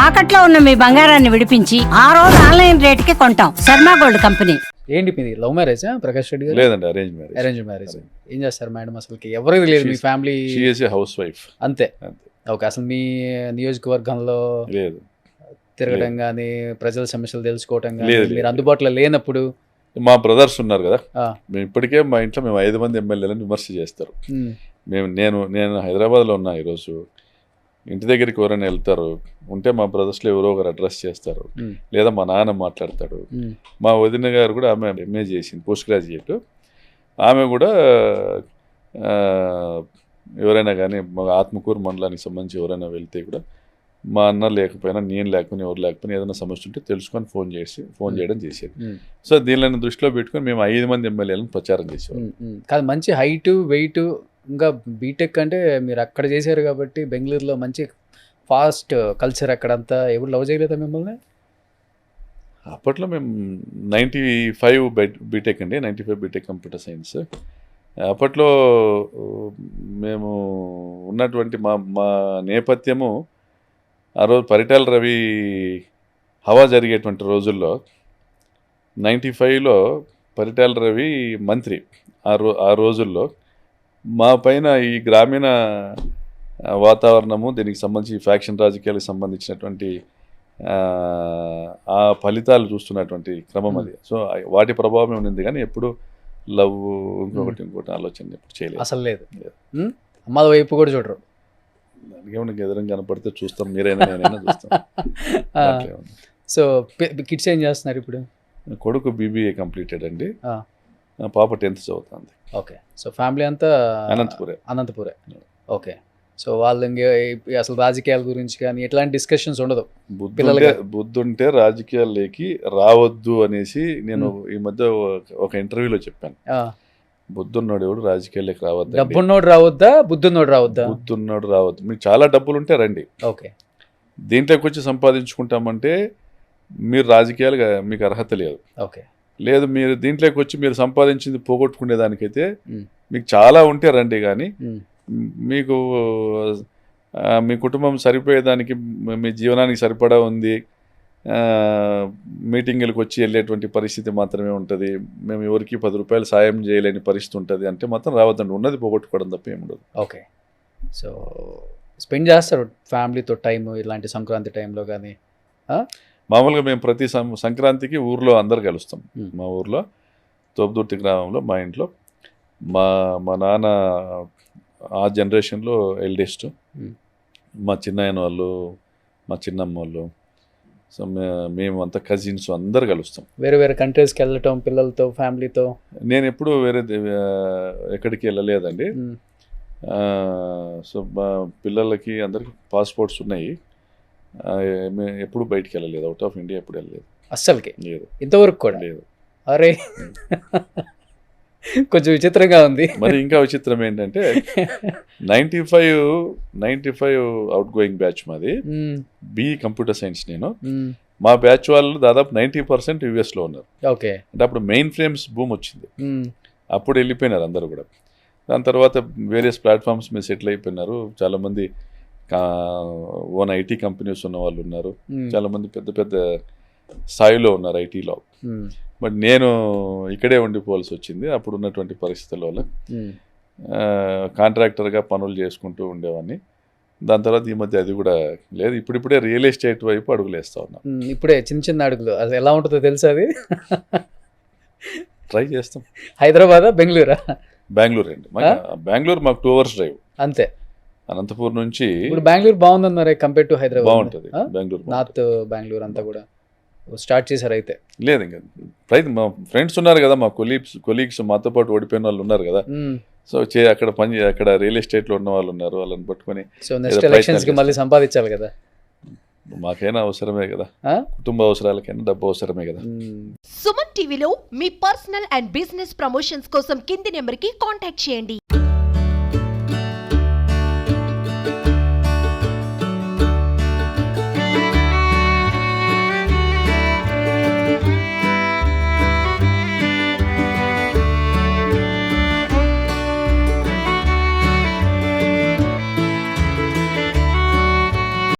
తాకట్లో ఉన్న మీ బంగారాన్ని విడిపించి ఆ రోజు ఆన్లైన్ రేటుకి కొంటాం. Sharma gold company. ఏంటి మీది లవ్ మ్యారేజా ప్రకాష్ రెడ్డి గారు? లేదండి, అరేంజ్ మ్యారేజ్. Arrange marriage. ఏం చేస్తారు మేడం? అసలుకి ఎవరికి లేదు మీ family? She is a house wife అంతే. అంతే. ఓకే. అసలు మీ నియోజకవర్గంలో లేదు, తిరగడం కానీ ప్రజల సమస్యలు తెలుసుకోవటం కానీ లేదు, మీరు లేదు. అందుబాటులో లేనప్పుడు మా బ్రదర్స్ ఉన్నారు కదా, ఆ, మేము ఇప్పటికే మా ఇంట్లో మేము 5 మంది ఎమ్మెల్యేలను విమర్శ చేస్తారు. ఉమ్, నేను హైదరాబాద్లో ఉన్నా ఈరోజు. ఇంటి దగ్గరికి ఎవరైనా వెళ్తారు ఉంటే మా బ్రదర్స్లో ఎవరో ఒకరు అడ్రస్ చేస్తారు, ఉమ్, లేదా మా నాన్న మాట్లాడతాడు. ఉమ్, మా వదిన గారు కూడా ఆమె ఎంఏ చేసింది, పోస్ట్ గ్రాడ్యుయేట్. ఆమె కూడా ఆ, ఎవరైనా కానీ మా ఆత్మకూరు మండలానికి సంబంధించి ఎవరైనా వెళ్తే కూడా మా అన్న లేకపోయినా నేను లేకపోయినా ఎవరు లేకపోయినా ఏదైనా సమస్య ఉంటే తెలుసుకొని ఫోన్ చేయడం చేసేది. ఉమ్, సో దీనిని దృష్టిలో పెట్టుకొని మేము 5 మంది ఎమ్మెల్యేలను ప్రచారం చేసేవాళ్ళం. ఉమ్, ఉమ్. కాదు, మంచి హైట్ వెయిట్, ఇంకా బీటెక్ అంటే మీరు అక్కడ చేశారు కాబట్టి బెంగళూరులో మంచి ఫాస్ట్ కల్చర్ అక్కడంతా. ఎవరు లవ్ చేయలేదా మిమ్మల్ని? అప్పట్లో మేము 95 బీటెక్ అండి, 95 బీటెక్ కంప్యూటర్ సైన్స్. అప్పట్లో మేము ఉన్నటువంటి మా నేపథ్యము ఆ రోజు పరిటాల రవి హవా జరిగేటువంటి రోజుల్లో 95లో పరిటాల రవి మంత్రి. ఆ రోజుల్లో మా పైన ఈ గ్రామీణ వాతావరణము, దీనికి సంబంధించి ఫ్యాక్షన్ రాజకీయాలకు సంబంధించినటువంటి ఆ ఫలితాలు చూస్తున్నటువంటి క్రమం అది. సో వాటి ప్రభావం ఉంది, కానీ ఎప్పుడు లవ్ ఇంకొకటి ఆలోచన ఎప్పుడు చేయలేదు. అసలు లేదు. అమ్మాయి వైపు కూడా చూడరు. దానికి ఏమైనా ఎదురుగా కనపడితే చూస్తాం, మీరైనా నేనైనా చూస్తాం. దాంట్లో ఏముంది. సో కిడ్స్ ఏం చేస్తున్నారు ఇప్పుడు? కొడుకు BBA కంప్లీటెడ్ అండి, ఆ, పాప 10th చదువుతుంది. ఓకే. సో ఫ్యామిలీ అంతా అనంతపురే. ఓకే. సో వాళ్ళు అసలు రాజకీయాల గురించి కానీ ఎట్లాంటి డిస్కషన్స్ ఉండదు. బుద్ధుంటే రాజకీయాల్లోకి రావద్దు అనేసి నేను ఈ మధ్య ఒక ఇంటర్వ్యూలో చెప్పాను. ఆ, బుద్ధున్నోడు ఎవడు రాజకీయాల్లోకి రావద్దు, డబ్బున్నోడు రావద్దా, బుద్ధున్నోడు రావద్దా? బుద్ధున్నోడు రావద్దు. మీకు చాలా డబ్బులు ఉంటే రండి, ఓకే. దీంట్లోకి వచ్చి సంపాదించుకుంటామంటే మీరు రాజకీయాలుగా మీకు అర్హత లేదు. ఓకే. లేదు, మీరు దీంట్లోకి వచ్చి మీరు సంపాదించింది పోగొట్టుకునే దానికైతే ఉమ్, మీకు చాలా ఉంటే రండి, కానీ ఉమ్, మీకు మీ కుటుంబం సరిపోయేదానికి, మీ జీవనానికి సరిపడా ఉంది, మీటింగులకు వచ్చి వెళ్ళేటువంటి పరిస్థితి మాత్రమే ఉంటుంది, మేము ఎవరికి 10 రూపాయలు సాయం చేయలేని పరిస్థితి ఉంటుంది అంటే మాత్రం రావద్దండి. ఉన్నది పోగొట్టుకోవడం తప్ప ఏముండదు. ఓకే. సో స్పెండ్ చేస్తారు ఫ్యామిలీతో టైం ఇలాంటి సంక్రాంతి టైంలో కానీ? మామూలుగా మేము ప్రతి సంక్రాంతికి ఊర్లో అందరు కలుస్తాం. Hmm. మా ఊర్లో తోపుదుర్తి గ్రామంలో మా ఇంట్లో మా నాన్న ఆ జనరేషన్లో ఎల్డెస్ట్, మా చిన్నాయన వాళ్ళు, మా చిన్నమ్మ వాళ్ళు, సో మేము అంతా కజిన్స్ అందరు కలుస్తాం. వేరే వేరే కంట్రీస్కి వెళ్ళటం పిల్లలతో ఫ్యామిలీతో? నేను ఎప్పుడు వేరే ఎక్కడికి వెళ్ళలేదండి. సో మా పిల్లలకి అందరికి పాస్పోర్ట్స్ ఉన్నాయి. మేము ఎప్పుడు బయటికి వెళ్ళలేదు, అవుట్ ఆఫ్ ఇండియా ఎప్పుడు వెళ్ళలేదు అస్సలకి, లేదు, ఇంతవరకు కూడా లేదు. అరే కొంచెం విచిత్రంగా ఉంది. మరి ఇంకా విచిత్రం ఏంటంటే 95 అవుట్ గోయింగ్ బ్యాచ్ మాది, BE కంప్యూటర్ సైన్స్. నేను మా బ్యాచ్ వాళ్ళు దాదాపు 90% యూఎస్లో ఉన్నారు. ఓకే. అంటే అప్పుడు మెయిన్ ఫ్రేమ్స్ బూమ్ వచ్చింది, అప్పుడు వెళ్ళిపోయినారు అందరూ కూడా. దాని తర్వాత వేరియస్ ప్లాట్ఫామ్స్ మీద సెటిల్ అయిపోయినారు. చాలామంది ఓన్ IT కంపెనీస్ ఉన్న వాళ్ళు ఉన్నారు, చాలామంది పెద్ద పెద్ద స్థాయిలో ఉన్నారు ఐటీలో. బట్ నేను ఇక్కడే ఉండిపోవాల్సి వచ్చింది అప్పుడు ఉన్నటువంటి పరిస్థితుల వల్ల. కాంట్రాక్టర్గా పనులు చేసుకుంటూ ఉండేవాడిని. దాని తర్వాత ఈ మధ్య అది కూడా లేదు, ఇప్పుడిప్పుడే రియల్ ఎస్టేట్ వైపు అడుగులు వేస్తా ఉన్నా. ఇప్పుడే చిన్న చిన్న అడుగులు. అది ఎలా ఉంటుందో తెలుసా? అది ట్రై చేస్తాం. హైదరాబాదా బెంగళూరా? బెంగళూరు అండి. బెంగళూరు మాకు 2 hours డ్రైవ్. అంతే. అనంతపూర్ నుంచి. ఇప్పుడు బెంగళూరు బాగుందన్నారు కంపేర్ టు హైదరాబాద్? బాగుంటుంది బెంగళూరు. నార్త్ బెంగళూరు అంతా కూడా స్టార్ట్ చేశారు అయితే? లేదు, ఇంకా మా ఫ్రెండ్స్ ఉన్నారు కదా, మా కొలీగ్స్ మాతో పాటు ఓడిపోయిన వాళ్ళు ఉన్నారు కదా. సో అక్కడ రియల్ ఎస్టేట్లో ఉన్న వాళ్ళు ఉన్నారు, వాళ్ళని పట్టుకొని. సో నెక్స్ట్ ఎలక్షన్స్కి మళ్ళీ సంపాదించాలి కదా. మాకైనా అవసరమే కదా, కుటుంబ అవసరాలకైనా డబ్బు అవసరమే కదా. సుమన్ టీవీలో మీ పర్సనల్ అండ్ బిజినెస్ ప్రమోషన్స్ కోసం కింది నెంబర్కి కాంటాక్ట్ చేయండి.